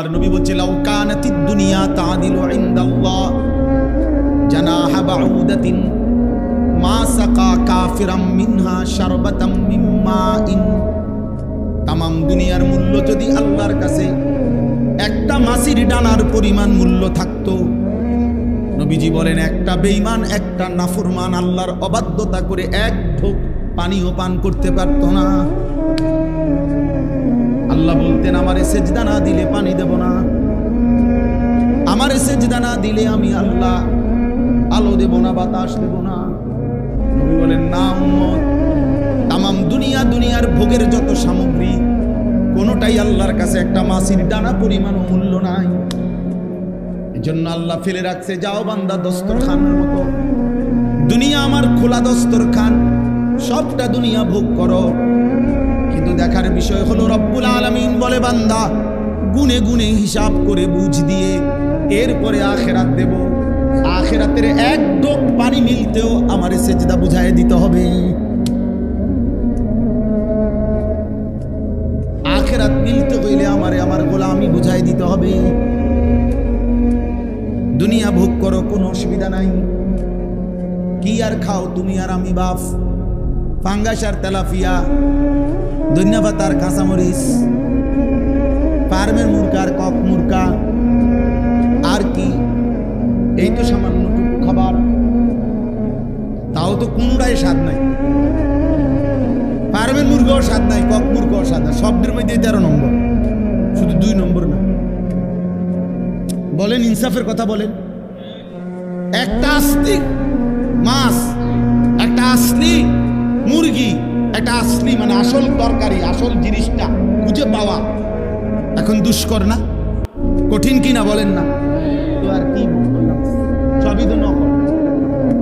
আর নবী বলছে লাউ কানাতিদ দুনিয়া তাদিলু ইনদাল্লাহ জানাহা বাউদাতিন মা সাকা কাফিরাম মিনহা শারবাতাম মিন মাইন। তামাম দুনিয়ার মূল্য যদি আল্লাহর কাছে একটা মাছির ডানার পরিমাণ মূল্য থাকতো, নবীজি বলেন একটা বেঈমান, একটা নাফরমান আল্লাহর অবাধ্যতা করে এক ঢোক পানিও পান করতে পারত না। আল্লাহ বলতেন আমারে সেজদা না দিলে পানি দেব না, আমারে সেজদা না দিলে আমি আল্লাহ আলো দেব না, বাতাস দেব না। নবী বলেন না উম্মত, তামাম দুনিয়ার ভোগের যত সামগ্রী কোনোটাই আল্লাহর কাছে একটা মাছির ডানা পরিমাণ মূল্য নাই। এজন্য আল্লাহ ফেলে রাখছে, যাও বান্দা দস্তরখানের মতো, দুনিয়া আমার খোলা দস্তরখান, সবটা দুনিয়া ভোগ করো। কিন্তু দেখার বিষয় হলো রব্বুল আলামিন বলে বান্দা গুনে গুনে হিসাব করে বুঝ দিয়ে এরপরে আখেরাত দেব। আখেরাতের এক ঢোক পানি মিলতেও আমারে সেজদা বুঝায় দিতে হবে। আখেরাত মিলতে হইলে আমারে আমার গোলামি বুঝায় দিতে হবে। দুনিয়া ভোগ করো, কোনো অসুবিধা নাই। কি আর খাও তুমি আর আমি বাপ, ফাঙ্গাস আর তেলাপিয়া, ধন্যবাদ আর কাঁচামরিচ, ফার্মের মুরগা আর কক মুরগা, আর কি এই তো সামান্যটুকু খাবার, তাও তো কোনটাই স্বাদ নাই। ফার্মের মুরগাও স্বাদ নাই, কক মুরগাও স্বাদ নাই, শব্দের মধ্যে 13 নম্বর, শুধু 2 নম্বর না। বলেন ইনসাফের কথা বলেন। একটা আসলি মাছ, একটা আসলি মুরগি, একটা আসলি মানে আসল তরকারি, আসল জিনিসটা খুঁজে পাওয়া এখন দুষ্কর না? কঠিন কি না বলেন না? তো আর কি বললাম, সবই তো নকল,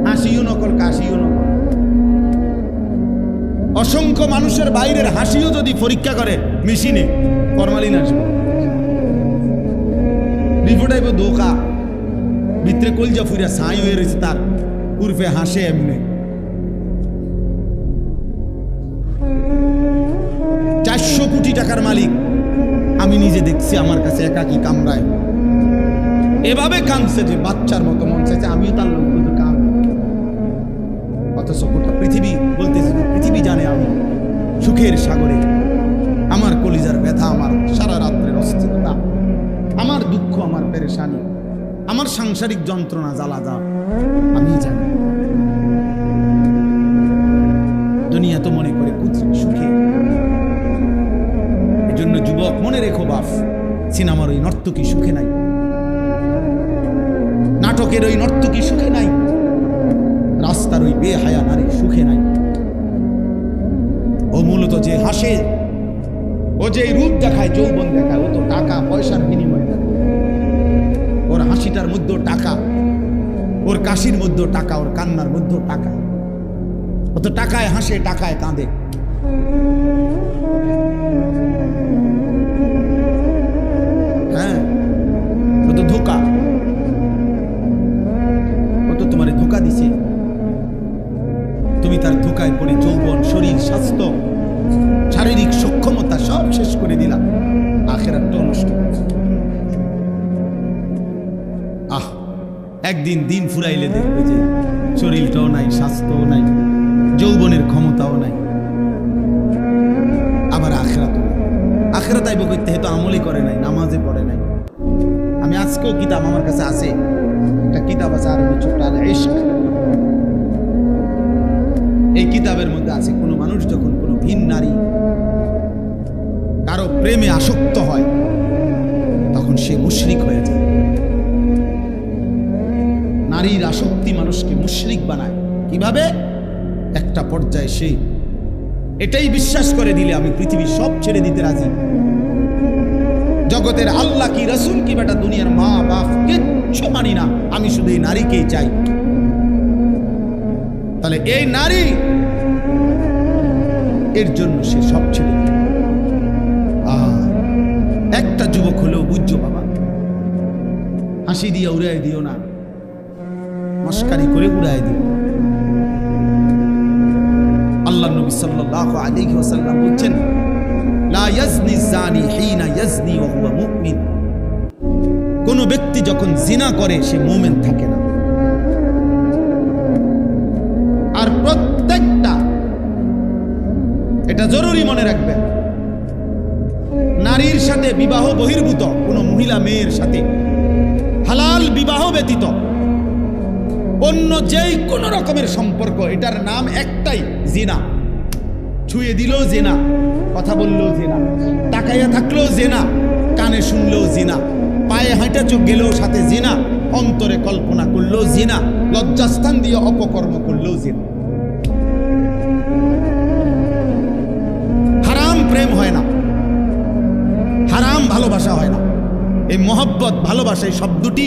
হাসিও নকল, কাশিও নকল। অসংখ্য মানুষের বাইরের হাসিও যদি পরীক্ষা করে মেশিনে, ফরমালিন আসবে, রিপোর্ট আইব ধোকা, ভিতরে কলজা ফুরিয়া ছাই হয়ে রয়েছে, তার উর্ফে হাসে এমনি। 400 কোটি টাকার মালিক আমি নিজে দেখছি, আমার কাছে একাকি কামরায় এভাবে কাঁদছে যে বাচ্চার মতো মন চাইছে আমিও তার লোক কিন্তু কাম। অথচ গোটা পৃথিবী বলতেছে, পৃথিবী জানে আমি সুখের সাগরে, আমার কলিজার ব্যথা, আমার সারা রাত্রের অস্থিরতা, আমার দুঃখ, আমার পেরেশানি, আমার সাংসারিক যন্ত্রণা জ্বালা যা আমি জানি। দুনিয়া তো মনে করে সুখে। এজন্য যুবক মনে রেখো বাপ, সিনেমার ওই নর্তকী সুখে নাই, নাটকের ওই নর্তকী সুখে নাই, রাস্তার ওই বেহায়া নারী সুখে নাই। ও মূলত যে হাসে, ও যে রূপ দেখায়, যৌবন দেখায়, ও তো টাকা পয়সার বিনিময়ে দেখায়। ওর হাসিটার মধ্যেও টাকা, ওর কাশির মধ্যেও টাকা, ওর কান্নার মধ্যেও টাকা। ও তো টাকায় হাসে, টাকায় কাঁদে। হ্যাঁ, ও তো ধোকা, ও তো তোমারে ধোকা দিছে। তুমি তার ধোকায় পড়ে যৌবন, শরীর, স্বাস্থ্য, শারীরিক সক্ষমতা সব শেষ করে দিলাম, আখেরাতটাও নষ্ট। একদিন দিন ফুরাইলে দেখবে যে শরীরটাও নাই, স্বাস্থ্যও নাই, যৌবনের ক্ষমতাও নাই, আবার আখেরাত আইব করতে হয়তো আমলই করে নাই, নামাজে পড়ে নাই। আমি আজকেও কিতাব আমার কাছে আছে, একটা কিতাব আছে আরবি ছোট্ট, আল ইশক। এই কিতাবের মধ্যে আছে কোনো মানুষ যখন কোনো ভিন নারী কারো প্রেমে আসক্ত হয় তখন সে মুশরিক হয়ে যায়। নারীর আসক্তি মানুষকে মুশরিক বানায়। কিভাবে? একটা পর্যায়ে সে এটাই বিশ্বাস করে দিলে আমি পৃথিবীর সব ছেড়ে দিতে রাজি, জগতের আল্লাহ কি, রাসূল কি, বেটা দুনিয়ার মা বাপ কিচ্ছু মানি না, আমি শুধু এই নারীকেই চাই। তাহলে এই নারী, এর জন্য সে সব ছেড়ে দিল। একটা যুবক হলেও বুঝছো বাবা, হাসি দিয়ে উড়াই দিও না, মস্কারি করে উড়াই দিও। আল্লাহ নবী সাল্লাল্লাহু আলাইহি ওয়াসাল্লাম বলছেন, লা ইয়াজনি জানি হিনা ইয়াজনি ওয়া হুয়া মুমিন। কোনো ব্যক্তি যখন জিনা করে সে মুমিন থাকে না। আর প্রত্যেকটা, এটা জরুরি মনে রাখবেন, নারীর সাথে বিবাহ বহির্ভূত কোনো মহিলা মেয়ের সাথে হালাল বিবাহ ব্যতীত অন্য যেই কোনো রকমের সম্পর্ক, এটার নাম একটাই, জিনা। ছুঁয়ে দিলেও জিনা, কথা বললেও জিনা, তাকাইয়া থাকলেও জিনা, কানে শুনলেও জিনা, পায়ে হাঁটা চোখ গেলেও সাথে জিনা, অন্তরে কল্পনা করলেও জিনা, লজ্জাস্থান দিয়ে অপকর্ম করলেও জিনা। হারাম প্রেম হয় না, হারাম ভালোবাসা হয় না। এই মহব্বত, ভালোবাসা, এই শব্দটি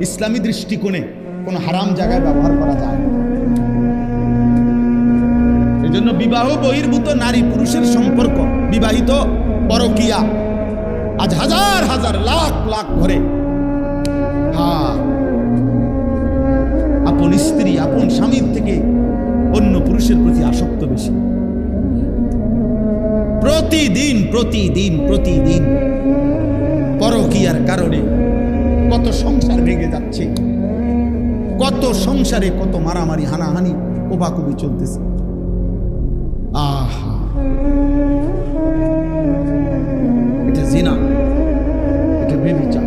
ইসলামী দৃষ্টিকোণে কোনো হারাম জায়গায় ব্যবহার করা যায় না। এই জন্য বিবাহ বহির্ভূত নারী পুরুষের সম্পর্ক, বিবাহিত পরকীয়া আজ হাজার হাজার লাখ লাখ ঘরে। আপন স্ত্রী, আপন স্বামীর থেকে অন্য পুরুষের প্রতি আসক্ত বেশি। প্রতিদিন প্রতিদিন প্রতিদিন পরকীয়ার কারণে কত সংসার ভেঙে যাচ্ছে, কত সংসারে কত মারামারি, হানাহানি, কোপাকুপি চলতেছে। আহা, এটা জিনা, এটা বেবিচার।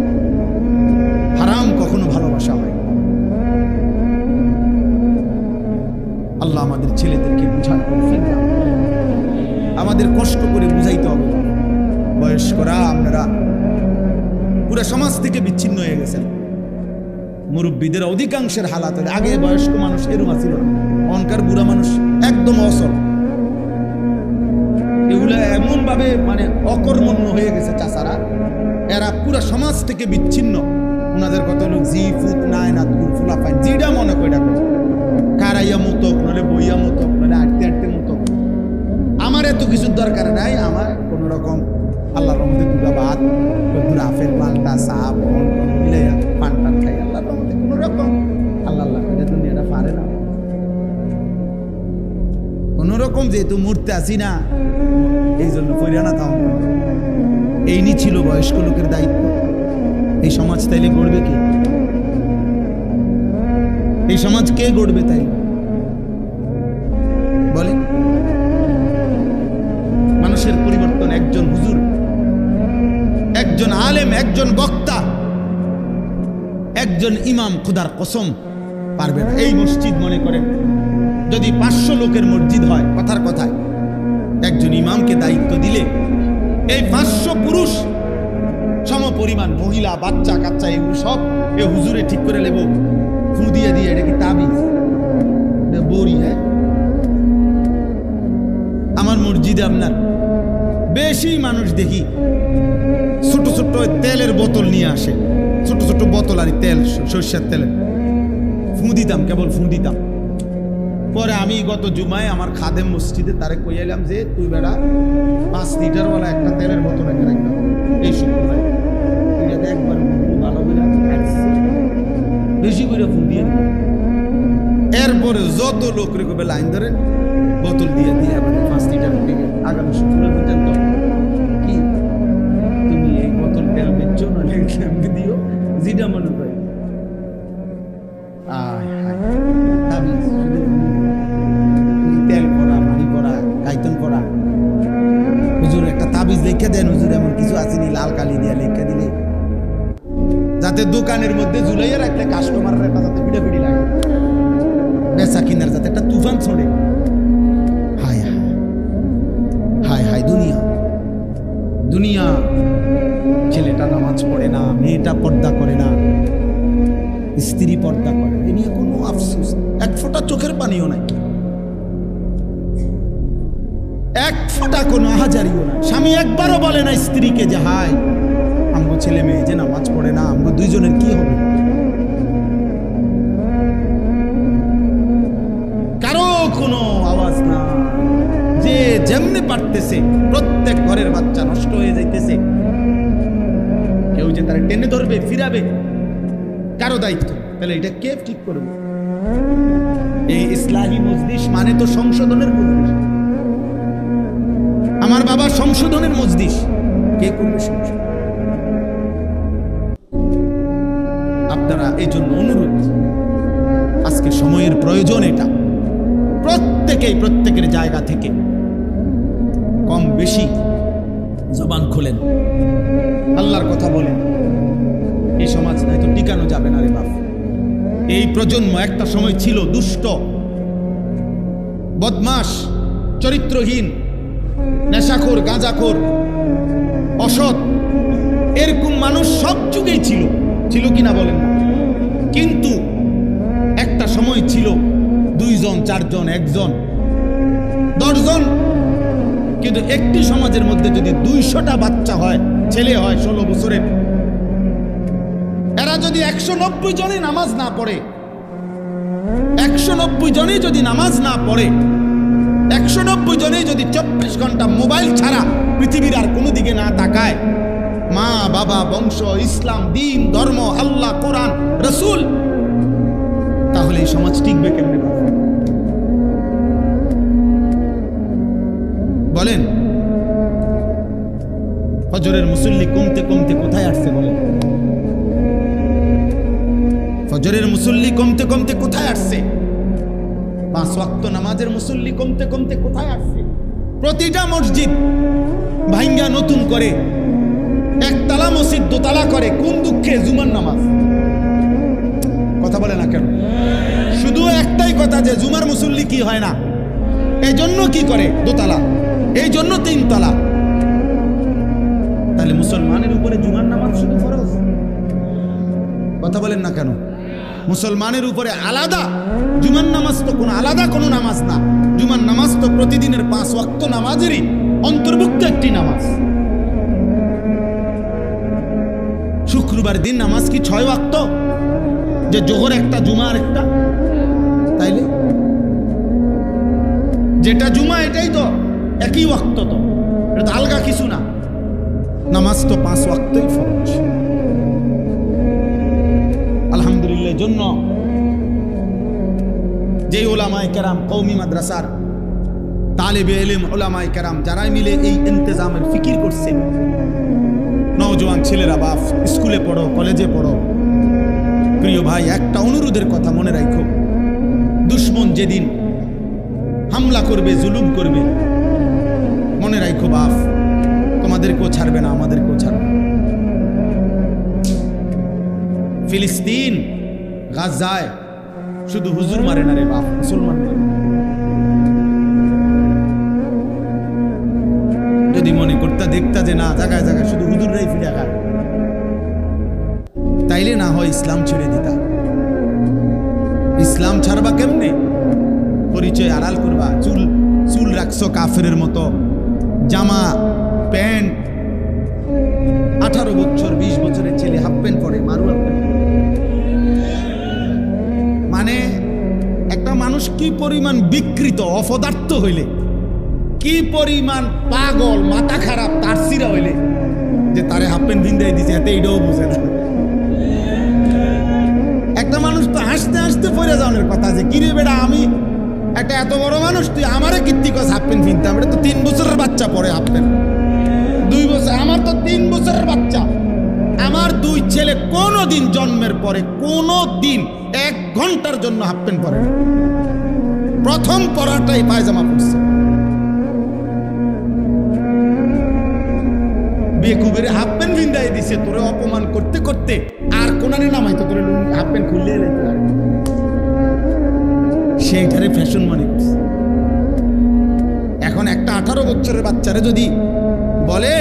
হারাম কখনো ভালোবাসা হয়। আল্লাহ আমাদের ছেলেদেরকে বুঝার তৌফিক দান করেন। আমাদের কষ্ট করে বুঝাইতে হবে। বয়স্করা আপনারা পুরো সমাজ থেকে বিচ্ছিন্ন হয়ে গেছেন। মুরব্বীদের অধিকাংশের হালাত, আগে বয়স্ক মানুষ এরকম ছিল না, অনকার বুড়া মানুষ একদম অসল। এগুলো এমন ভাবে মানে অকর্মণ্য হয়ে গেছে চাচারা, এরা পুরো সমাজ থেকে বিচ্ছিন্ন। ওনাদের কত লোক জি ফুত নাই না ফুলা পায়, জিটা মনে করে ডাকো, কারাইয়া মতক, নলে বইয়া মতক, নলে আটতে আটতে মতক। আমার এত কিছুর দরকার নাই, আমার কোন রকম আল্লাহর রহমতে দুটা ভাত, রাফের পাল্টা সাপ মিলাইয়া পান টান খাই, আল্লাহর রহমতে কোন রকম আল্লাহ এটা দুনিয়াটা পারে না। কোন রকম যেহেতু মূর্তি আসি না, এই জন্য পরিয়ানা তাও এই নি ছিল বয়স্ক লোকের দায়িত্ব। এই সমাজ তাইলে গড়বে কে? এই সমাজ কে গড়বে তাই বলে? মানুষের পরিবর্তন একজন হুজুর, একজন আলেম, একজন বক্তা, একজন ইমাম খুদার কসম পারবে না। এই মসজিদ মনে করেন যদি 500 লোকের মসজিদ হয়, কথার কথায় একজন ইমামকে দায়িত্ব দিলে এই 500 পুরুষ সম পরিমাণ মহিলা, বাচ্চা কাচ্চা এগুলো সব এ হুজুরে ঠিক করে নেব, ফু দিয়ে দিয়ে। এটা কি তাবিজ? বড়ি? হ্যাঁ, আমার মসজিদে আপনার বেশি মানুষ দেখি ছোট ছোট তেলের বোতল নিয়ে আসে, ছোট ছোট বোতল, আর তেল, সরষের তেলের ফু দিতাম, কেবল ফু দিতাম। পরে আমি গত জুমায় আমার খাদেম মসজিদে তারে কইলাম যে তুই বেড়া 5 লিটারওয়ালা একটা তেলের বোতল এনে রাখলাম এই শুক্রবার, এটাতে একবার ভালো করে বেশি করে ফু দিয়ে। এরপরে যত লোক রেখে লাইন ধরে বোতল দিয়ে দিয়ে আবার 5 লিটার থেকে আগামী শুক্রবার পর্যন্ত কি তুমি এই বোতল তেল বেচছো না দিও, যেটা মনে করে। তেল করা, পানি করা, গাইতন করা। হুজুর একটা তাবিজ লিখে দেন, হুজুর এমন কিছু আসেনি, লাল কালি দিয়ে লিখে দিলে যাতে দোকানের মধ্যে ঝুলাইয়া রাখলে কাস্টমাররা যাতে ভিড়াভিড়ি লাগে, বেচা কিনার যাতে একটা তুফান ছড়ে। হায় হায় হায় হায়, দুনিয়া দুনিয়া। ছেলেটা নামাজ পড়ে না, মেয়েটা পর্দা করে না, স্ত্রী পর্দা করে, এ নিয়ে কোনো আফসোস, এক ফোঁটা চোখের পানিও নাই, এক ফোঁটা কোনো আহাজারিও নাই। স্বামী একবারও বলে না স্ত্রীকে যে হাই আমগো ছেলে মেয়ে যে নামাজ পড়ে না, আমগো দুইজনের কি হবে? কারো কোনো আওয়াজ না। যে যেমনে পারতেছে, প্রত্যেক ঘরের বাচ্চা নষ্ট হয়ে যাইতেছে, কেউ যে তারা টেনে ধরবে, ফিরাবে, কারো দায়িত্ব। তাহলে এটা কে ঠিক করবে? এই ইসলাহী মজলিস মানে তো সংশোধনের মজলিস। আমার বাবা সংশোধনের মজলিস, কে করবে সংশোধন? আপনারা এই জন্য অনুরোধ, আজকে সময়ের প্রয়োজন, এটা প্রত্যেকের জায়গা থেকে কম বেশি জবান খোলেন, আল্লাহর কথা বলেন। এই সমাজ নাই তো টিকানো যাবে না রে বাপ। এই প্রজন্ম একটা সময় ছিল দুষ্ট, বদমাশ, চরিত্রহীন, নেশাখোর, গাঁজাখোর, অসৎ, এরকম মানুষ সব যুগেই ছিল, ছিল কিনা বলেন না? কিন্তু একটা সময় ছিল 2 জন, 4 জন, 1 জন, 10 জন। কিন্তু একটি সমাজের মধ্যে যদি 200টা বাচ্চা হয়, ছেলে হয় 16 বছরের, এরা যদি 190 জনই নামাজ না পড়ে, 190 জনই যদি নামাজ না পড়ে, 190 জনই যদি 24 ঘন্টা মোবাইল ছাড়া পৃথিবীর আর কোনো দিকে না তাকায়, মা বাবা, বংশ, ইসলাম, দিন, ধর্ম, আল্লাহ, কোরআন, রসুল, তাহলে এই সমাজ টিকবে কেমনে বলেন? ফজরের মুসল্লি কমতে কমতে কোথায় আসছে বলেন? ফজরের মুসল্লি কমতে কমতে কোথায় আসছে? 5 ওয়াক্ত নামাজের মুসল্লি কমতে কমতে কোথায় আসছে? প্রতিটা মসজিদ ভাঙ্গা নতুন করে একতলা মসজিদ দোতলা করে, কোন দুঃখে? জুমার নামাজ। কথা বলে না কেন? শুধু একটাই কথা, যে জুমার মুসল্লি কি হয় না, এই জন্য কি করে দোতলা, এই জন্য 3 তলা। তাহলে মুসলমানের উপরে জুমার নামাজ শুধু ফরজ? কথা বলেন না কেন? মুসলমানের উপরে আলাদা জুমার নামাজ তো কোনো আলাদা কোনো নামাজ না। জুমার নামাজ তো প্রতিদিনের 5 ওয়াক্ত নামাজেরই অন্তর্ভুক্ত একটি নামাজ। শুক্রবার দিন নামাজ কি 6 ওয়াক্ত? যে জোহর একটা, জুমার একটা, তাইলে যেটা জুমা এটাই তো একই ওয়াক্ত, তো এটা তো আলগা কিছু না। নামাজ তো 5 ওয়াক্তই ফরজ। আলহামদুলিল্লাহ, জন্য যে ওলামায়ে কেরাম, কওমি মাদ্রাসার তালেবে ইলম ওলামায়ে কেরাম যারাই মিলে এই ইন্তেজামের ফিকির করছেন, নওজোয়ান ছেলেরা, বাপ স্কুলে পড়ো, কলেজে পড়ো, প্রিয় ভাই, একটা অনুরোধের কথা মনে রাখো, দুশ্মন যেদিন হামলা করবে, জুলুম করবে, মনে রাখো বাপ, তোমাদেরকেও ছাড়বে না, আমাদেরকেও ছাড়বে। ফিলিস্তিন, গাজায় শুধু হুজুর মারে না রে বাপ, মুসলমান মারে। যদি মনে করতে দেখতা যে না, জায়গায় জায়গায় শুধু হুজুররাই ফিরে খায়, তাইলে না হয় ইসলাম ছেড়ে দিতা। ইসলাম ছাড়বা কেমনে? পরিচয় আড়াল করবা, চুল রাখছো কাফেরের মতো, জামা প্যান্ট, 18 বছর 20 বছরের ছেলে হাফ প্যান্ট পরে, মারু হাফ প্যান্ট। মানে একটা মানুষ কি পরিমাণ বিকৃত, অপদার্থ হইলে, কি পরিমাণ পাগল, মাথা খারাপ, তারসিরা হইলে যে তারে হাফ প্যান্ট ভিন্দাই দিছে, এতে এটাও বুঝে না। একটা মানুষ তো হাসতে হাসতে পড়ে যাওয়ার কথা, যে কিরে বেড়া, আমি একটা এত বড় মানুষ, তুই আমারে কীর্তি কস হাফ প্যান্ট ভিনতাম? এটা তো 3 বছরের বাচ্চা পরে হাফ প্যান্ট, 2 বছর, আমার তো 3 বছরের বাচ্চা। আমার 2 ছেলে কোনোদিন জন্মের পরে কোনোদিন 1 ঘন্টার জন্য হাফ প্যান্ট পরে না। প্রথম পরাটাই পায়জামা পরছে। বেকুবেরে হাফ প্যান্ট ভিন্দাই দিছে, তোরে অপমান করতে করতে আর কোনানে নামাইতো, তোরে হাফ প্যান্ট খুললে রেখে সেইটারে ফ্যাশন মনে করছে। এখন একটা 18 বছরের বাচ্চারে যদি বলে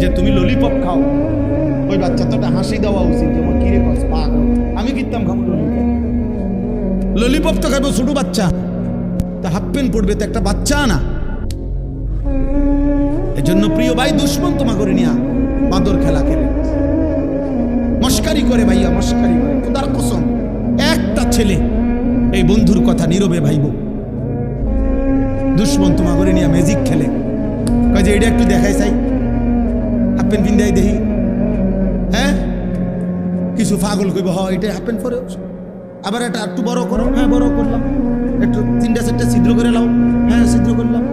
যে তুমি ললিপপ খাও, ওই বাচ্চা তো হাসি দেওয়া উচিত, যেমন কিরে কস পাগল, আমি কিনতাম খাবো ললিপপ। ললিপপ তো খাইবো ছোট বাচ্চা, তা হাফ প্যান্ট পড়বে তো একটা বাচ্চা না। এজন্য প্রিয় ভাই, দুশ্মন তোমা করে নিয়া বাঁদর খেলা খেলে, মস্কারি করে ভাইয়া, মস্কারি করে। খোদার কসম, একটা ছেলে এই বন্ধুর কথা নীরবে ভাইব, দুশ্মন তোমা করে নিয়া ম্যাজিক খেলে, কয় যে এটা একটু দেখাই চাই, হাফ প্যান্ট পিন্দাই দেখি। হ্যাঁ, কিছু পাগল কইব, হ এটা হাফ প্যান্ট পরে, আবার এটা একটু বড় করো, হ্যাঁ বড় করলাম, একটু 3-4টা ছিদ্র করে লাও, হ্যাঁ ছিদ্র করলাম।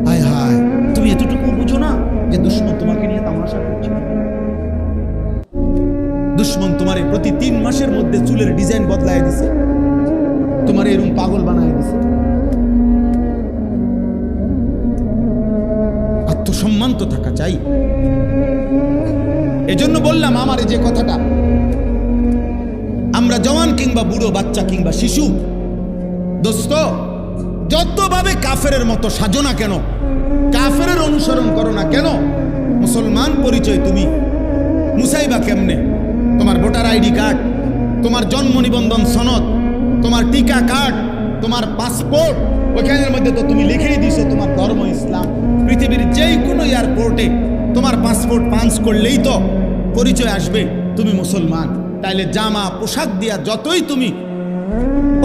হায় হায়, তুমি এতটুকু বুঝো না যে দুশ্মন তোমাকে নিয়ে তামাশা করছে? দুশ্মন তোমারে প্রতি 3 মাসের মধ্যে চুলের ডিজাইন বদলায় দিছে, তোমার এরকম পাগল বানায় দিছে। আত্মসম্মান তো থাকা চাই। এজন্য বললাম আমার এই যে কথাটা, আমরা জওয়ান কিংবা বুড়ো, বাচ্চা কিংবা শিশু, দোস্ত যতভাবে কাফেরের মতো সাজো না কেন, কাফেরের অনুসরণ করো না কেন, মুসলমান পরিচয় তুমি মুসাইবা কেমনে? তোমার ভোটার আইডি কার্ড, তোমার জন্ম নিবন্ধন সনদ, তোমার টিকা কার্ড, তোমার পাসপোর্ট, ওইখানের মধ্যে তো তুমি লিখেই দিছো তোমার ধর্ম ইসলাম। পৃথিবীর যেই কোনো এয়ারপোর্টে তোমার পাসপোর্ট পাঞ্চ করলেই তো পরিচয় আসবে তুমি মুসলমান। তাইলে জামা পোশাক দিয়া যতই তুমি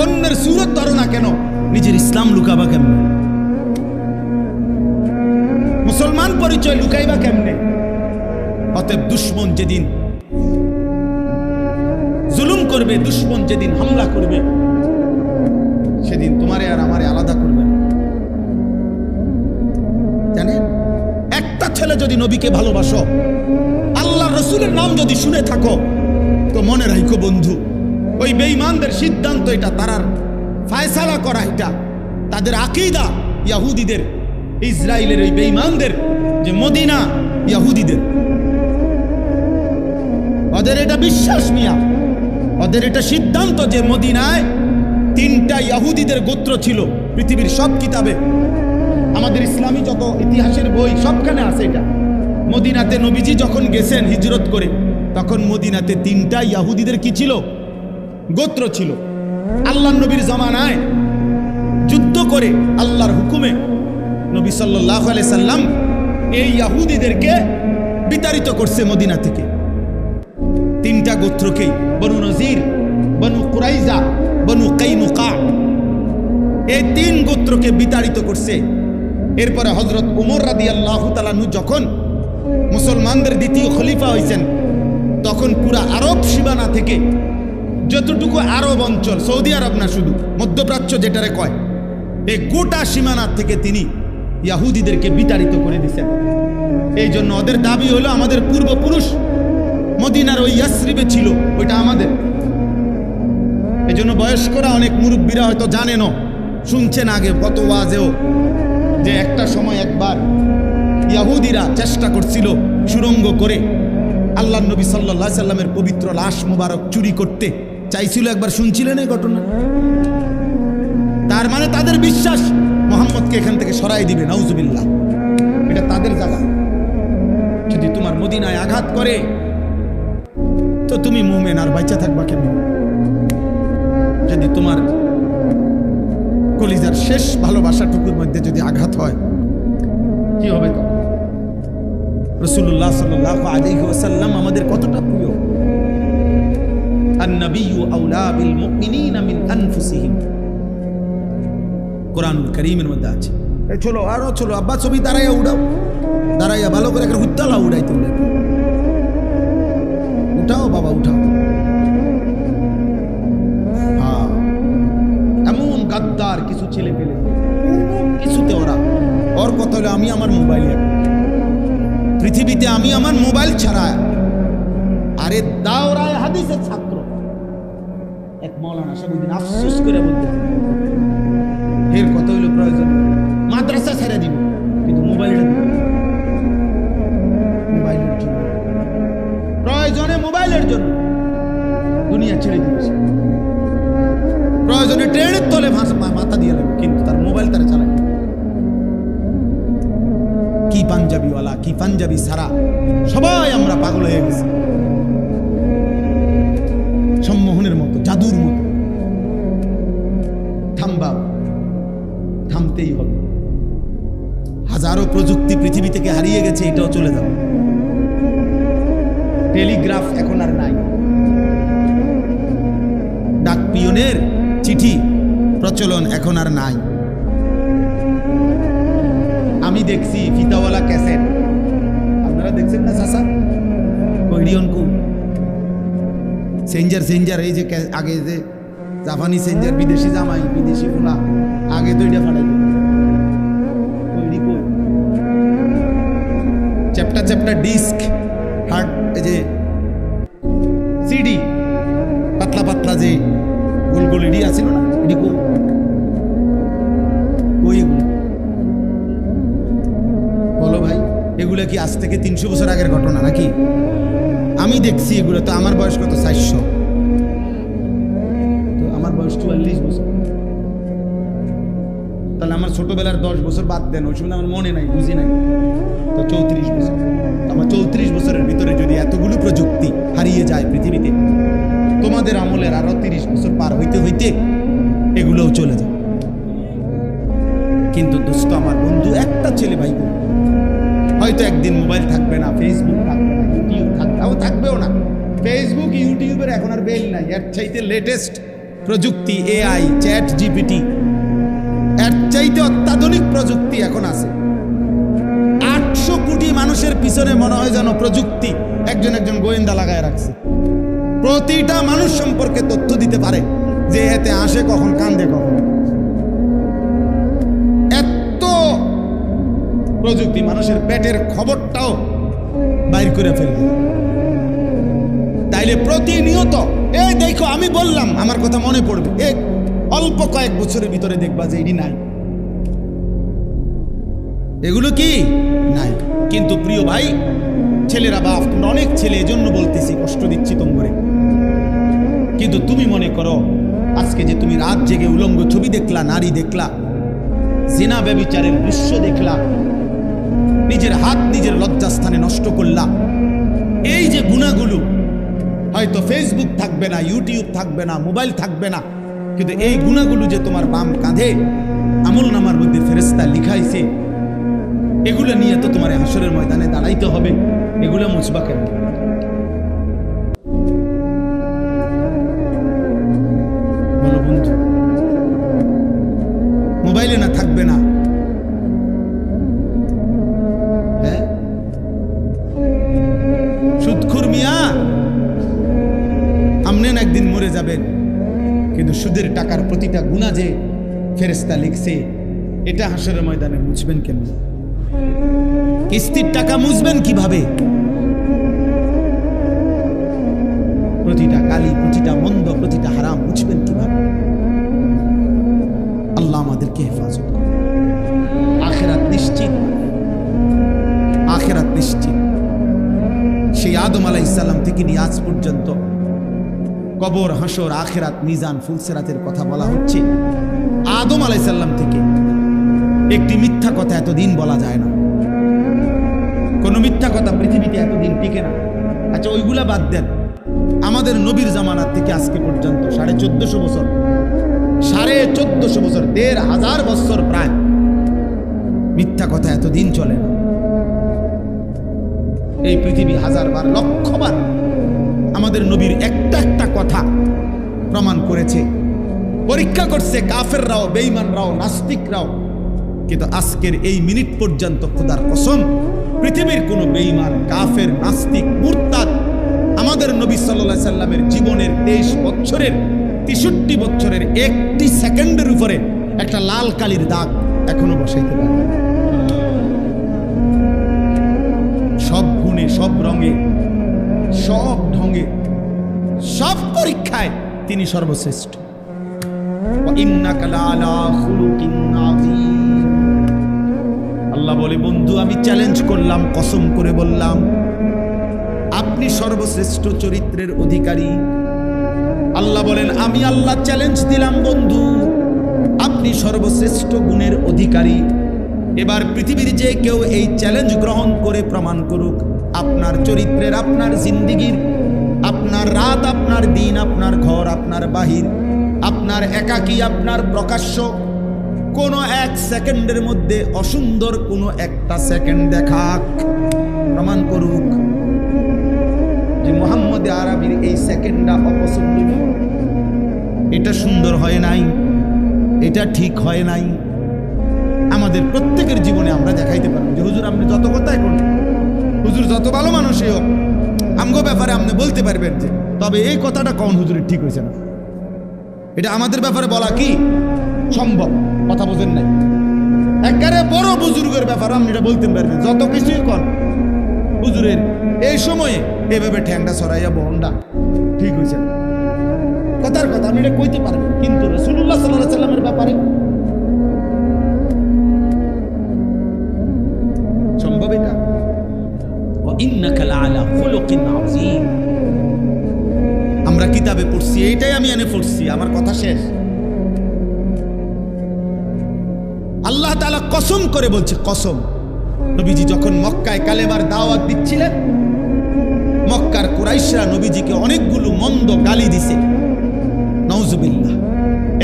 অন্যের সুরত ধরো না কেন, নিজের ইসলাম লুকাবা কেমনে? মুসলমান পরিচয় লুকাইবা কেমনে? অতএব দুশ্মন যেদিন জুলুম করবে, দুশ্মন যেদিন হামলা করবে, সেদিন তোমারে আর আমারে আলাদা করবে। জানেন, একটা ছেলে যদি নবীকে ভালোবাসো, আল্লাহর রাসূলের নাম যদি শুনে থাকো, তো মনে রাখো বন্ধু, ওই বেঈমানদের সিদ্ধান্ত এটা, তারার ফায়সালা করা এটা, তাদের আকীদা ইহুদিদের, ইসরায়েলের ওই বেঈমানদের যে মদিনা ইহুদিদের, ওদের এটা বিশ্বাস মিয়া, ওদের এটা সিদ্ধান্ত যে মদিনায় 3টা ইহুদিদের গোত্র ছিল। পৃথিবীর সব কিতাবে, আমাদের ইসলামী যত ইতিহাসের বই সবখানে আছে এটা। মদিনাতে নবীজি যখন গেছেন হিজরত করে, তখন মদিনাতে 3টা ইহুদিদের কি ছিল? গোত্র ছিল। আল্লাহর নবীর জামানায় যুদ্ধ করে আল্লাহর হুকুমে নবী সাল্লাল্লাহু আলাইহি সাল্লাম এই ইহুদিদেরকে বিতাড়িত করছে মদিনা থেকে। 3টা গোত্রকেই, বনু নজির, বনু কুরাইজা, বনু কাইনুকা, এই 3 গোত্রকে বিতাড়িত করছে। এরপরে হযরত ওমর রাদিয়াল্লাহু তাআলা আনহু যখন মুসলমানদের দ্বিতীয় খলিফা হয়েছেন, তখন পুরা আরব সীমানা থেকে যতটুকু আরব অঞ্চল, সৌদি আরব না শুধু, মধ্যপ্রাচ্য যেটারে কয়, এই গোটা সীমানা থেকে তিনি ইহুদিদেরকে বিতাড়িত করে দিয়েছেন। এই জন্য ওদের দাবি হলো আমাদের পূর্বপুরুষ মদিনার ওই ইয়াসরিবে ছিল, ওইটা আমাদের। এই জন্য বয়স্করা, অনেক মুরব্বীরা হয়তো জানেনও, শুনছেন আগে কত ওয়াজেও, যে একটা সময় একবার ইহুদিরা চেষ্টা করছিল সুরঙ্গ করে আল্লাহর নবী সাল্লাল্লাহু আলাইহি সাল্লামের পবিত্র লাশ মুবারক চুরি করতে চাইছিল। একবার শুনছিলেন এই ঘটনা? তার মানে তাদের বিশ্বাস মুহাম্মদকে এখান থেকে সরাই দিবে, নাউজুবিল্লাহ। এটা তাদের জায়গা। যদি তোমার মদিনায় আঘাত করে, তো তুমি মুমিন আর বাঁচা থাকবা কেমন? যদি তোমার কলিজার শেষ ভালোবাসাটুকুর মধ্যে যদি আঘাত হয়, কি হবে তখন? রাসূলুল্লাহ সাল্লাল্লাহু আলাইহি ওয়াসাল্লাম আমাদের কতটা প্রিয়। আন-নাবিয়্যু আওলা বিল মুমিনিনা মিন আনফুসিহিম, কোরআনুল কারীমের মধ্যে আছে। এই চলো, আরো চলো, আব্বা ছবি দাঁড়াইয়া উড়াও, দাঁড়াইয়া ভালো করে একটা হুত্তালা উড়াইতে উড়াই, উঠাও বাবা উঠাও। হ্যাঁ, এমন গাদ্দার কিছু ছেলে পেলে, কিছুতে ওর কথা হলো আমি আমার মোবাইলে, পৃথিবীতে আমি আমার মোবাইল ছাড়া। আরে দাওরায়ে হাদিসের ছাত্র এক মাওলানা সাহেব আফসোস করে বলতে, এর কথা হইল প্রয়োজন মাদ্রাসা ছেড়ে দিব, কিন্তু মোবাইলটা দিব, মোবাইলের জন্য, প্রয়োজনে মোবাইলের জন্য দুনিয়া ছেড়ে দিচ্ছে। প্রয়োজনে ট্রেনের তলে মাথা দিয়ে লাগবে, কিন্তু তার মোবাইল তারা চালায়। কি পাঞ্জাবিওয়ালা, কি পাঞ্জাবি সারা, সবাই আমরা পাগল হয়ে গেছি, সম্মোহনের মতো, জাদুর মতো। থামবা, থামতেই হবে। হাজারো প্রযুক্তি পৃথিবী থেকে হারিয়ে গেছে, এটাও চলে যাবে। টেলিগ্রাফ এখন আর নাই, ডাক পিয়নের চিঠি প্রচলন এখন আর নাই। আমি দেখছি ফিতাওয়ালা ক্যাসেট, আপনারা দেখছেন না চাচা? কইডিয়নকু সেঞ্জার সেঞ্জার, এই যে আগে যে জাপানি সেঞ্জার, বিদেশি জামাই, বিদেশি ফুলা, আগে তো এটা ফাটাই চ্যাপ্টা চ্যাপ্টা ডিস্ক, হার্ড, এই যে আজ থেকে 300 বছর আগের ঘটনা নাকি? আমি দেখছি এগুলো। তো আমার বয়স কত? 400। তো আমার বয়স 44 বছর। তাহলে আমার ছোটবেলার 10 বছর বাদ দেন, ওই সময় আমার মনে নাই, বুঝি নাই। তো 34 বছর। আমার 34 বছরের ভিতরে যদি এতগুলো প্রযুক্তি হারিয়ে যায় পৃথিবীতে, তোমাদের আমলের আরো 30 বছর পার হইতে হইতে এগুলোও চলে যায়। কিন্তু দোস্ত আমার বন্ধু, একটা ছেলে ভাই হয়তো একদিন মোবাইল থাকবে না, ফেসবুক থাকবে না, ইউটিউব থাকবেও না। ফেসবুক ইউটিউবের এখন আর বেল নাই। এর চাইতে লেটেস্ট প্রযুক্তি, AI, চ্যাট জিপিটি, এর চাইতে অত্যাধুনিক প্রযুক্তি এখন আছে। 800 কোটি মানুষের পিছনে মনে হয় যেন প্রযুক্তি একজন একজন গোয়েন্দা লাগায় রাখছে। প্রতিটা মানুষ সম্পর্কে তথ্য দিতে পারে, যে এতে আসে কখন, কান্দে কখন। এত প্রযুক্তি মানুষের পেটের খবরটাও বাইর করে ফেলবে। তাইলে প্রতিনিয়ত এই দেখো, আমি বললাম, আমার কথা মনে পড়বে, অল্প কয়েক বছরের ভিতরে দেখবা যে এটি নাই, এগুলো কি নাই। কিন্তু প্রিয় ভাই, ছেলেরা, বাপ, তোমরা অনেক ছেলে, এজন্য বলতেছি, কষ্ট দিচ্ছি তোমরে। কিন্তু তুমি মনে করো, আজকে যে তুমি রাত জেগে উলঙ্গ ছবি দেখলা, নারী দেখলা, জিনা ব্যভিচারের দৃশ্য দেখলা, নিজের হাত নিজের লজ্জাস্থানে নষ্ট করলা, এই যে গুনাহগুলো, হয়তো ফেসবুক থাকবে না, ইউটিউব থাকবে না, মোবাইল থাকবে না, কিন্তু এই গুনাহগুলো যে তোমার বাম কাঁধে আমলনামার মধ্যে ফেরেশতা লিখাইছে, এগুলো নিয়ে তো তোমার হাসরের ময়দানে দাঁড়াইতে হবে। এগুলো মুছবা কেন? বলো বন্ধু, মোবাইলে না থাকবে না? হ্যাঁ, সুদখোর মিয়া, আমনেন একদিন মরে যাবেন, কিন্তু সুদের টাকার প্রতিটা গুনাহ যে ফেরেশতা লিখছে, এটা হাসরের ময়দানে মুছবেন কেন? কিস্তির টাকা মুছবেন কিভাবে? প্রতিটা গালি, প্রতিটা মন্দ, প্রতিটা হারাম মুছবেন কিভাবে? আল্লাহ আমাদেরকে হেফাজত করুন। আখিরাত নিশ্চিত, আখিরাত নিশ্চিত। সেই আদম আলাইহিস সালাম থেকে নিয়ে আজ পর্যন্ত কবর, হাসর, আখিরাত, মিজান, ফুলসিরাতের কথা বলা হচ্ছে। আদম আলাইহিস সালাম থেকে একটি মিথ্যা কথা এতদিন বলা যায় না। কোন মিথ্যা কথা পৃথিবীতে এতদিন টিকে না। আচ্ছা, ওইগুলা বাদ দেন, আমাদের নবীর জামানার থেকে আজকে পর্যন্ত 1450 বছর, 1450 বছর, 1500 বছর প্রায় মিথ্যা কথা এতদিন চলে না। এই পৃথিবী হাজারবার, লক্ষবার আমাদের নবীর একটা একটা কথা প্রমাণ করেছে, পরীক্ষা করছে কাফেররাও, বেঈমানরাও, নাস্তিকরাও। কিন্তু আজকের এই মিনিট পর্যন্ত খোদার কসম, পৃথিবীর কোনো বেঈমান, কাফের, নাস্তিক, মুরতাদ আমাদের নবী সাল্লাল্লাহু আলাইহি সাল্লামের জীবনের 23 বছরের, 63 বছরের একটি সেকেন্ডের উপরে একটা লাল কালির দাগ এখনো বসাইতে পারে। সব গুণে, সব রঙে, সব ঢঙে, সব পরীক্ষায় তিনি সর্বশ্রেষ্ঠ। আল্লাহ বলে, বন্ধু আমি চ্যালেঞ্জ করলাম, কসম করে বললাম, আপনি সর্বশ্রেষ্ঠ চরিত্রের অধিকারী। আল্লাহ বলেন, আমি আল্লাহ চ্যালেঞ্জ দিলাম বন্ধু, আপনি সর্বশ্রেষ্ঠ গুণের অধিকারী। এবার পৃথিবীর যে কেউ এই চ্যালেঞ্জ গ্রহণ করে প্রমাণ করুক, আপনার চরিত্রের, আপনার জিন্দিগির, আপনার রাত, আপনার দিন, আপনার ঘর, আপনার বাহির, আপনার একাকী, আপনার প্রকাশ্য, কোনো এক সেকেন্ডের মধ্যে অসুন্দর কোনো একটা সেকেন্ড দেখাক, প্রমাণ করুক যে মুহাম্মদ আরবির এই সেকেন্ডটা অপছন্দনীয়, এটা সুন্দর হয় নাই, এটা ঠিক হয় নাই। আমাদের প্রত্যেকের জীবনে আমরা দেখাইতে পারবো যে হুজুর আপনি যত কথাই করুন, হুজুর যত ভালো মানুষই হোক, আমগো ব্যাপারে আপনি বলতে পারবেন যে তবে এই কথাটা কোন হুজুরের ঠিক হয়েছে না। এটা আমাদের ব্যাপারে বলা কি সম্ভব? কথা বোঝেন নাই? একেবারে বড় বুজুর্গের ব্যাপারে আপনি এটা বলতে পারবেন, যত কিছুই কর হুজুরের এই সময়ে এভাবে ঠ্যাংটা ছড়াইয়া বহনটা ঠিক হয়েছে না, কথার কথা আপনি এটা কইতে পারবেন। কিন্তু রাসূলুল্লাহ সাল্লাল্লাহু আলাইহি সাল্লামের ব্যাপারে সম্ভব এটা? ইন্নাকা লাআলা খুলুকিন আযীম। আমরা কিতাবে পড়ছি, এইটাই আমি এনে পড়ছি, আমার কথা শেষ। আল্লাহ তাআলা কসম করে বলছে, কসম, নবীজি যখন মক্কায় কালেমার দাওয়াত দিচ্ছিলেন, মক্কার কুরাইশরা নবীজিকে অনেকগুলো মন্দ গালি দিছে, নাউজুবিল্লাহ।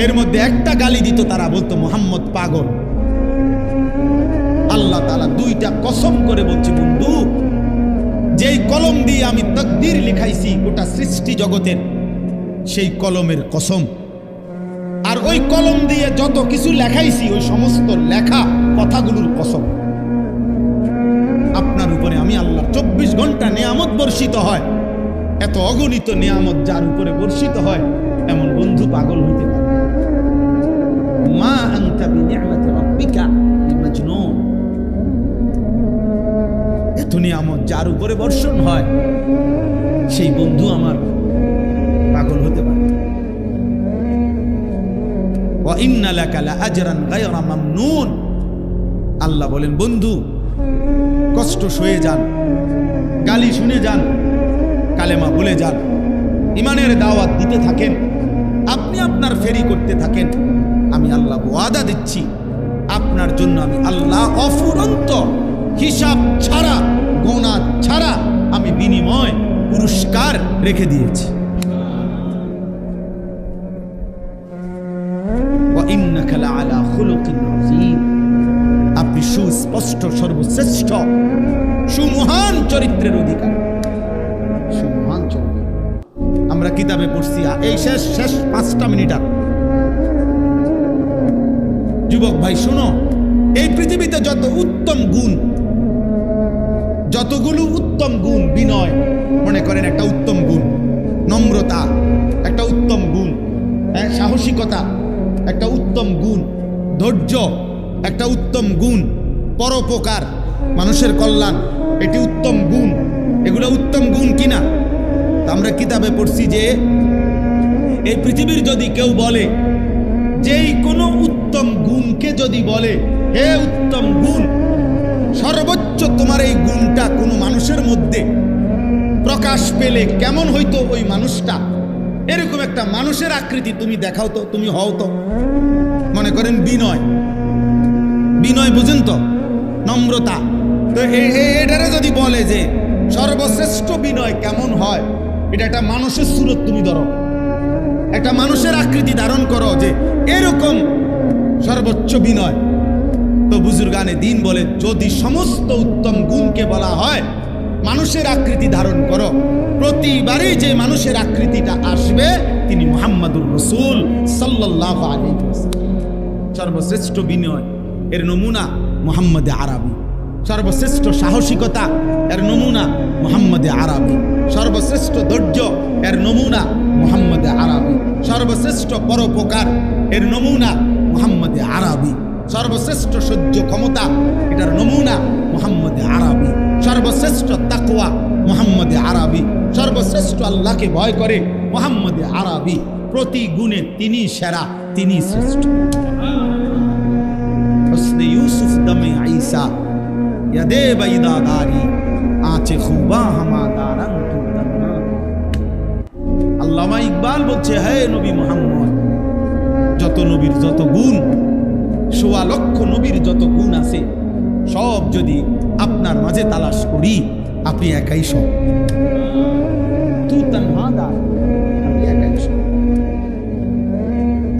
এর মধ্যে একটা গালি দিত, তারা বলতো মুহাম্মদ পাগল। আল্লাহ তাআলা দুইটা কসম করে বলছে, বন্ধু, যেই কলম দিয়ে আমি তাকদীর লিখাইছি গোটা সৃষ্টি জগতের, সেই কলমের কসম, আর ওই কলম দিয়ে যত কিছু লেখাইছি ওই সমস্ত লেখা কথাগুলোর কসম। আপনার উপরে আমি আল্লাহ 24 ঘন্টা নিয়ামত বর্ষিত হয়, এত অগণিত নিয়ামত যার উপরে বর্ষিত হয়, এমন বন্ধু পাগল হইতে পারে? মা আনতা বিনিআমাতি রাব্বিকা বিমাজনুন। এত নিয়ামত যার উপরে বর্ষণ হয়, সেই বন্ধু আমার পাগল হতে পারে? ওয়া ইন্না লাকা লাআজরান গায়রা মামনুন। আল্লাহ বলেন, বন্ধু, কষ্ট সয়ে যান, গালি শুনে যান, কালেমা বলে যান, ইমানের দাওয়াত দিতে থাকেন, আপনি আপনার ফেরি করতে থাকেন। আমি আল্লাহ ওয়াদা দিচ্ছি, আপনার জন্য আমি আল্লাহ অফুরন্ত, হিসাব ছাড়া, গোনা ছাড়া আমি বিনিময় পুরস্কার রেখে দিয়েছি। ওয়া ইন্নাকা লাআলা খুলুকিন আযীম। আপনি সুস্পষ্ট, সর্বশ্রেষ্ঠ, সুমহান চরিত্রের অধিকারী, সুমহান চরিত্র। আমরা কিতাবে পড়ছি, এই শেষ 5টা মিনিট। যুবক ভাই শোনো, এই পৃথিবীতে যত উত্তম গুণ, যতগুলো উত্তম গুণ, বিনয় মনে করেন একটা উত্তম গুণ, নম্রতা একটা উত্তম গুণ, সাহসিকতা একটা উত্তম গুণ, ধৈর্য একটা উত্তম গুণ, পরোপকার, মানুষের কল্যাণ, এটি উত্তম গুণ। এগুলো উত্তম গুণ কিনা? আমরা কিতাবে পড়ছি যে এই পৃথিবীর যদি কেউ বলে, যেই কোনো উত্তম গুণকে যদি বলে, হে উত্তম গুণ, সর্বোচ্চ তোমার এই গুণটা কোনো মানুষের মধ্যে প্রকাশ পেলে কেমন হইতো ওই মানুষটা? এরকম একটা মানুষের আকৃতি তুমি দেখাও তো, তুমি হও তো। মনে করেন বিনয়, বিনয় বুঝেন তো, নম্রতা। তো এটারে যদি বলে যে সর্বশ্রেষ্ঠ বিনয় কেমন হয়, এটা একটা মানুষের সুরত তুমি ধরো, একটা মানুষের আকৃতি ধারণ করো যে এরকম সর্বোচ্চ বিনয়। তো বুজুর্গানে দিন বলে, যদি সমস্ত উত্তম গুণকে বলা হয় মানুষের আকৃতি ধারণ করো, প্রতিবারই যে মানুষের আকৃতিটা আসবে তিনি মুহাম্মাদুর রাসূল সাল্লাল্লাহু আলাইহি ওয়াসাল্লাম। সর্বশ্রেষ্ঠ বিনয় এর নমুনা মুহাম্মদে আরবি, সর্বশ্রেষ্ঠ সাহসিকতা এর নমুনা মুহাম্মদে আরবি, সর্বশ্রেষ্ঠ ধৈর্য এর নমুনা মুহাম্মদে আরবি, সর্বশ্রেষ্ঠ পরোপকার এর নমুনা মুহাম্মদে আরবি, সর্বশ্রেষ্ঠ সহ্য ক্ষমতা এটার নমুনা মুহাম্মদে আরবি, সর্বশ্রেষ্ঠ তাকওয়া মুহাম্মদে আরবি, সর্বশ্রেষ্ঠ আল্লাহকে ভয় করে মুহাম্মদে আরবি। প্রতি গুণে তিনি সেরা, তিনি শ্রেষ্ঠ। হুসনে ইউসুফ দমে ঈসা ইয়াদে বাইদাদারি আঁচে খুবা হামাদারাং তুতান্না। আল্লামা ইকবাল বলছে, হে নবী মুহাম্মদ, যত নবীর যত গুণ, ১৬ লক্ষ নবীর যত গুণ আছে, সব যদি আপনার মাঝে তালাশ করি, আপনি একাই সব। আপনি একাই সব।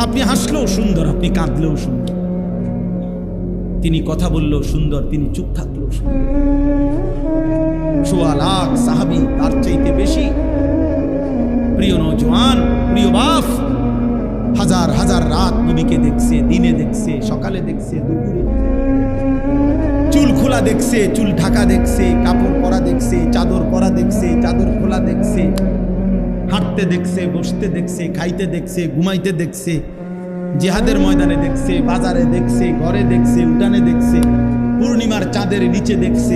আপনি হাসলেও সুন্দর, আপনি কাঁদলেও সুন্দর, তিনি কথা বললেও সুন্দর, তিনি চুপ থাকলেও সুন্দর। ১৬ লাখ সাহাবী, তার চাইতে বেশি। প্রিয় নওজোয়ান, প্রিয় বাপ, হাজার হাজার রাত নবীকে দেখছে, দিনে দেখছে, সকালে দেখছে, দুপুরে, চুল খোলা দেখছে, চুল ঢাকা দেখছে, কাপড় পরা দেখছে, চাদর পরা দেখছে, চাদর খোলা দেখছে, হাঁটতে দেখছে, বসতে দেখছে, খাইতে দেখছে, ঘুমাইতে দেখছে, জিহাদের ময়দানে দেখছে, বাজারে দেখছে, ঘরে দেখছে, উঠানে দেখছে, পূর্ণিমার চাঁদের নিচে দেখছে।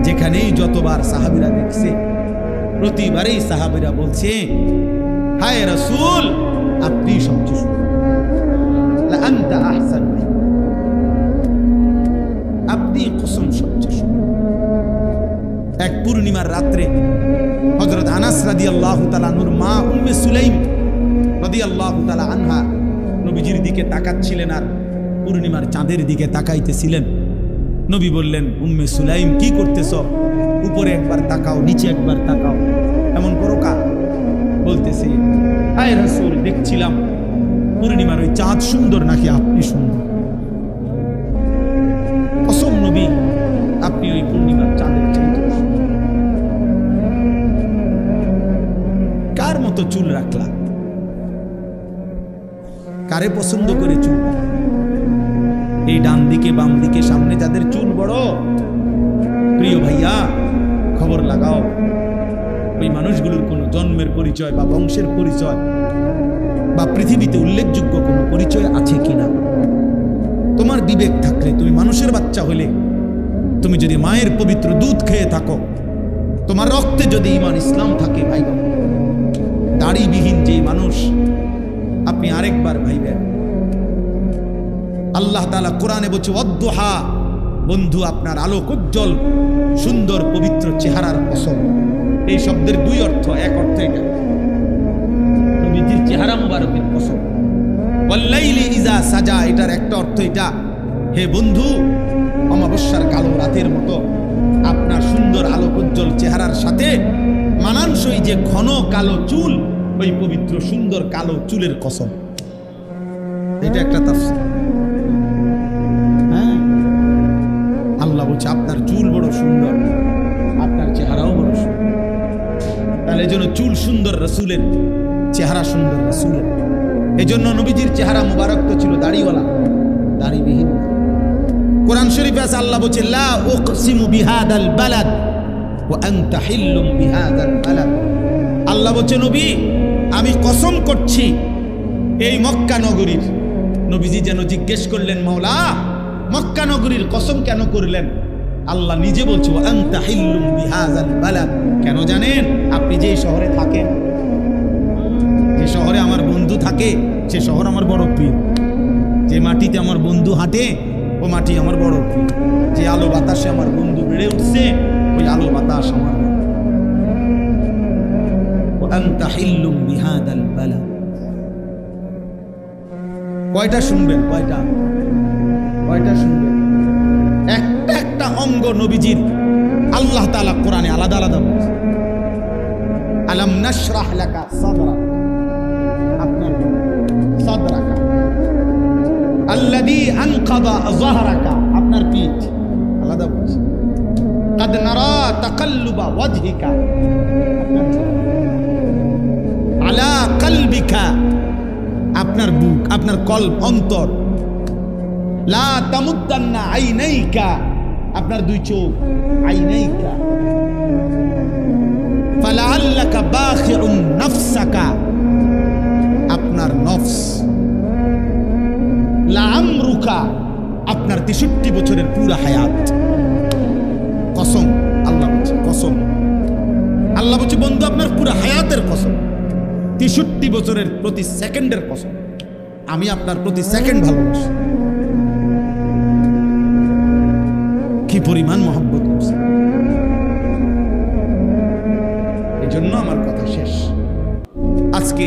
যেখানেই যতবার সাহাবীরা দেখছে, প্রতিবারেই সাহাবীরা বলছে, হায় রাসূল, আপনি সবচেয়ে সুন্দর, আনতা আহসান, আপনি কসম সবচেয়ে সুন্দর। এক পূর্ণিমা পূর্ণিমার রাত্রে হযরত আনাস রাদিয়াল্লাহু তাআলা আনহুর মা উম্মে সুলাইম রাদিয়াল্লাহু তাআলা আনহা নবীজির দিকে তাকাচ্ছিলেন আর পূর্ণিমার চাঁদের দিকে তাকাইতেছিলেন। নবী বললেন, উম্মে সুলাইম কি করতেছ? উপরে একবার তাকাও, নিচে একবার তাকাও, এমন করো কা? বলতেছি, আয় রাসূল, দেখছিলাম পূর্ণিমার ওই চাঁদ সুন্দর নাকি আপনি সুন্দর? কসম নবী, আপনি ওই পূর্ণিমার চাঁদের চাইতে সুন্দর। কার মতো চুল রাখলা? কারে পছন্দ করে চুল? এই ডান দিকে বাম দিকে সামনে যাদের চুল বড়, প্রিয় ভাইয়া খবর লাগাও, ওই মানুষগুলোর কোনো জন্মের পরিচয় বা বংশের পরিচয় বা পৃথিবীতে উল্লেখযোগ্য কোনো পরিচয় আছে কিনা? তোমার বিবেক থাকলে, তুমি মানুষের বাচ্চা হলে, তুমি যদি মায়ের পবিত্র দুধ খেয়ে থাকো, তোমার রক্তে যদি ঈমান ইসলাম থাকে, ভাই দাড়িবিহীন যে মানুষ, আপনি আরেকবার ভাইবেন। আল্লাহ তাআলা কোরআনে বলছে, ওয়াদ্দুহা, বন্ধু আপনার আলোক উজ্জ্বল সুন্দর পবিত্র চেহারার কসম। এই শব্দের দুই অর্থ, এক অর্থ এটা নবীজির চেহারা মুবারকের কসম। ওয়াল্লাইলি ইজা সাজা, এটার একটা অর্থ এটা, হে বন্ধু অমাবস্যার কালো রাতের মতো আপনার সুন্দর আলোক উজ্জ্বল চেহারার সাথে মানানসই যে ঘন কালো চুল, ওই পবিত্র সুন্দর কালো চুলের কসম। এটা একটা তাফসীর। হ্যাঁ, আল্লাহ বলছে আপনার চুল বড় সুন্দর, আপনার চেহারাও বড় সুন্দর। তাহলে এই জন্য চুল সুন্দর রাসূলের, চেহারা সুন্দর রাসূলের। এই জন্য নবীজির চেহারা মুবারক তো ছিল দাড়িওয়ালা, দাড়িবিহীন। কোরআন শরীফে আছে, আল্লাহ বলছে, লা উকসিমু বিহাদাল বালাদ ওয়া আনতা হিল্লুম বিহাদাল বালাদ। আল্লাহ বলছে, নবী আমি কসম করছি এই মক্কা নগরীর। নবীজি যেন জিজ্ঞেস করলেন, মাওলা মক্কা নগরীর কসম কেন করলেন? আল্লাহ নিজে বলছে, ওয়া আনতা হিল্লুম বিহাদাল বালাদ। কেন জানেন? আপনি যে শহরে থাকেন, যে শহরে আমার বন্ধু থাকে, সে শহর আমার বড় প্রিয়। যে মাটিতে আমার বন্ধু হাঁটে, ও মাটি আমার বড় প্রিয়। যে আলো বাতাসে আমার বন্ধু বেড়ে উঠছে, ওই আলো বাতাস আমার। আনতা হিল্লুম বিহাদাল বালাদ। কয়টা শুনবেন? কয়টা শুনবেন? একটা একটা অঙ্গ নবীজির আল্লাহ তাআলা কোরআনে আলাদা আলাদা বলছে। আলাম নাশরাহ লাকা সাদরাক, আপনার সাদরাকা। আল্লাযী আনকাযা যাহরাকা, আপনার পিঠ আলাদা বলছে। কাদ নারা তাকাল্লুবা ওয়াজহিকা, আলা কলবিকা, আপনার বুক, আপনার কলব, অন্তর। লা তামুদ্দান্না আইনাইকা, আপনার দুই চোখ, আইনাইকা। ফালাআল্লাকা বাখিউন নাফসাকা, আপনার নফস। লাআমরুকা, আপনার 63 বছরের পুরা হায়াত। কসম, আল্লাহ বলছে, কসম। আল্লাহ বলছে, বন্ধু আপনার পুরা হায়াতের কসম, 63 বছরের প্রতি সেকেন্ডের কসম, আমি আপনার প্রতি সেকেন্ড ভালোবাসি। কি পরিমাণ মহব্বত করছে। এই জন্য আমার কথা শেষ। আজকে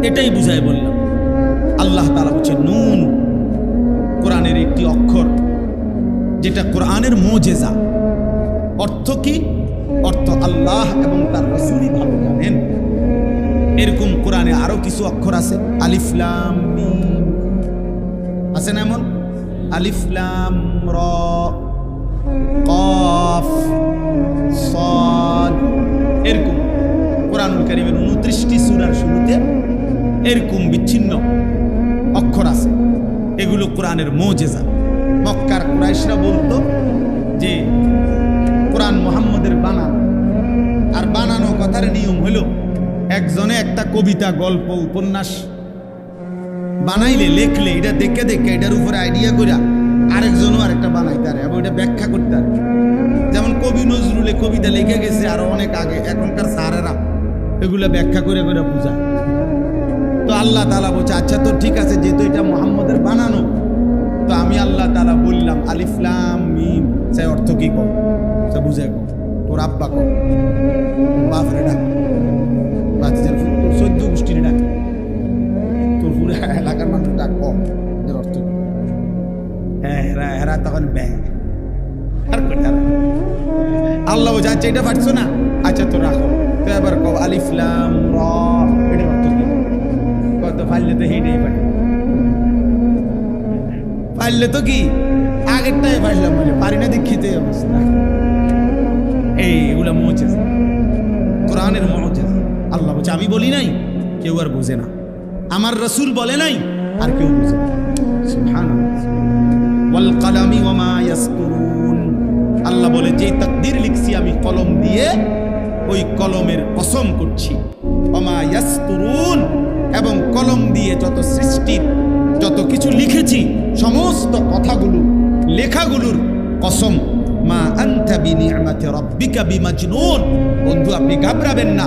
এটাই বুঝায় বললাম। আল্লাহ তাআলা বলছে নুন, কোরআনের একটি অক্ষর, যেটা কোরআনের মুজিজা। অর্থ কি? অর্থ আল্লাহ এবং তার রাসূলই ভালো জানেন। এরকম কোরআনে আরো কিছু অক্ষর আছে, আলিফ লাম মিম আছে না? এমন আলিফ লাম র, কফ, সাদ, এরকম কোরআনুল কারীমের 29টি সূরার শুরুতে এরকম বিচ্ছিন্ন অক্ষর আছে। এগুলো কোরআনের মুজিজা। মক্কার কুরাইশরা বলতো যে কোরআন মুহাম্মদের বানানো। আর বানানো কথার নিয়ম হলো, একজনে একটা কবিতা, গল্প, উপন্যাস বানাইলে, লেখলে, এটা দেখে দেখে এটার উপরে আইডিয়া করে আরেকজনও আরেকটা বানাইতে পারে এবং এটা ব্যাখ্যা করতে পারে। যেমন কবি নজরুলে কবিতা লিখে গেছে আরো অনেক আগে, এখনকার স্যারেরা এগুলো ব্যাখ্যা করে করে বুঝায়। তো আল্লাহ তাআলা বলছে, আচ্ছা তো ঠিক আছে, যেহেতু এটা মুহাম্মদের বানানো, তো আমি আল্লাহ তাআলা বললাম আলিফ লাম মিম, সে অর্থ কি কম, সে বুঝে কম। ওর আব্বা কো বাপরে ডাক, বাচ্চার তোর 14 গোষ্ঠীর ডাক, তোর পুরো এলাকার মানুষ ডাক কম, এর অর্থ কি? হ্যাঁ এরা তখন ব্যাগ আর কোথা আল্লাহ বোঝা, আচ্ছা এটা পারছো না, আচ্ছা তো রাখো, তো এবার কব আলিফ লাম র, এটার অর্থ কি? কত পারলে তো হেঁটেই পারি, পারলে তো কি আগেরটাই পারলাম, বলে পারি না দেখিতে অবস্থা। এইগুলা মুজিজা, কোরআনের মুজিজা। আল্লাহ বলছে আমি বলি নাই, কেউ আর বোঝে না, আমার রাসূল বলে নাই, আর কেউ বোঝে না। সুবহানাল্লাহ। ওয়াল কলামি ওয়া মা ইয়াসতুরুন, আল্লাহ বলে যে তাকদীর লিখছি আমি কলম দিয়ে, ওই কলমের কসম করছি। ওয়া মা ইয়াসতুরুন, এবং কলম দিয়ে যত সৃষ্টির যত কিছু লিখেছি সমস্ত কথাগুলো লেখাগুলোর কসম। মা আনতা বিনিআমাতি রাব্বিকা বিমাজনুন, বন্ধু আপনি ঘাবড়াবেন না,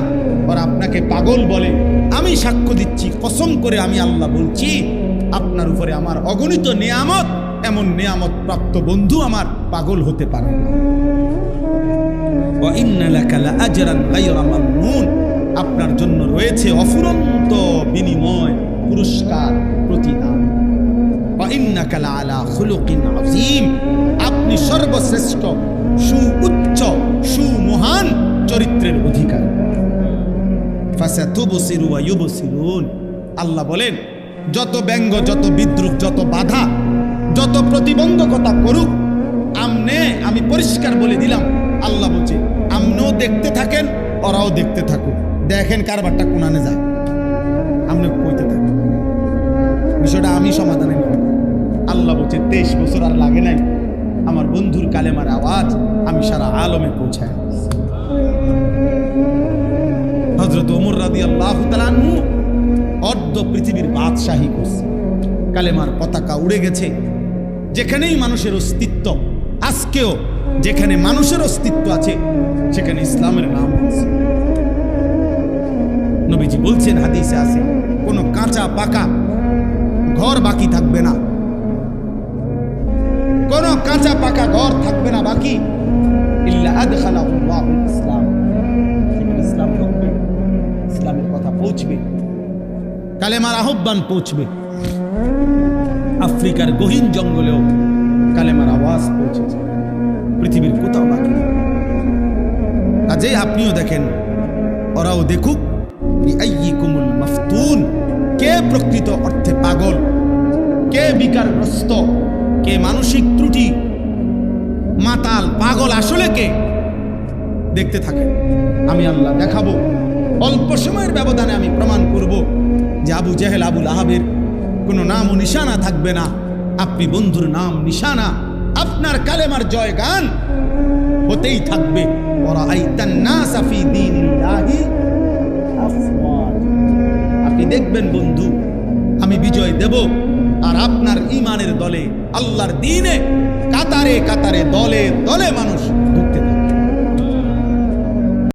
ওরা আপনাকে পাগল বলে, আমি সাক্ষ্য দিচ্ছি, কসম করে আমি আল্লাহ বলছি, আপনার উপরে আমার অগণিত নেয়ামত, এমন নেয়ামত প্রাপ্ত বন্ধু আমার পাগল হতে পারে না। ওয়া ইন্না লাকা লাআজরান গায়রা মামনুন, আপনার জন্য রয়েছে অফুরন্ত বিনিময়, পুরস্কার, প্রতিদান। ওয়া ইন্নাকা লাআলা খুলুকিন আযীম, আপনি সর্বশ্রেষ্ঠ সুউচ্চ সুমহান চরিত্রের অধিকারী। ফাসাতুবসিরু ওয়া ইউবসিরুন, আল্লাহ বলেন যত ব্যঙ্গ, যত বিদ্রুপ, যত বাধা, যত প্রতিবন্ধকতা করুক, আমি পরিষ্কার বলে দিলাম, আল্লাহ বলছে আপনিও দেখতে থাকেন, ওরাও দেখতে থাকুক, দেখেন কারবারটা কোনানে যায়, আপনি কইতে থাকেন, বিষয়টা আমি সমাধানে নেব। আল্লাহ বলছে 23 বছর আর লাগে নাই, আমার বন্ধুর কালেমার আওয়াজ আমি সারা আলমে পৌঁছায়। হযরত ওমর রাদিয়াল্লাহু তাআলা আনহু অর্ধ পৃথিবীর বাদশাহী করছে, কালেমার পতাকা উড়ে গেছে, যেখানেই মানুষের অস্তিত্ব, আজকেও যেখানে মানুষের অস্তিত্ব আছে সেখানে ইসলামের নাম আছে। নবীজি বলছেন, হাদিসে আছে, কোনো কাঁচা পাকা ঘর বাকি থাকবে না, কোনো কাঁচা পাকা ঘর থাকবে না বাকি, ইল্লা আদখালাহুল্লাহুল ইসলাম, সেখানে ইসলাম ঢুকবে, ইসলামের কথা পৌঁছবে, কালেমার আহ্বান পৌঁছবে। আফ্রিকার গহীন জঙ্গলেও কালেমার আওয়াজ পৌঁছেছে, পৃথিবীর কোথাও বাকি। কাজেই আপনিও দেখেন, ওরাও দেখুক, বিআইয়িকুমুল মাফতুন, কে প্রকৃত অর্থে পাগল, কে বিকারগ্রস্ত, কে মানসিক ত্রুটি, মাতাল, পাগল আসলে কে, দেখতে থাকেন, আমি আল্লাহ দেখাবো। অল্প সময়ের ব্যবধানে আমি প্রমাণ করব যে আবু জেহেল, আবু লাহাবের কোনো নাম ও নিশানা থাকবে না, আপনি বন্ধুর নাম নিশানা, আপনার কালেমার জয়গান হতেই থাকবে। ওয়ারাআইতান নাসা ফি দীনিল্লাহি আফওয়াজ, আপনি দেখবেন বন্ধু আমি বিজয় দেব, আর আপনার ঈমানের দলে, আল্লাহর দ্বীনে কাতারে কাতারে, দলে দলে মানুষ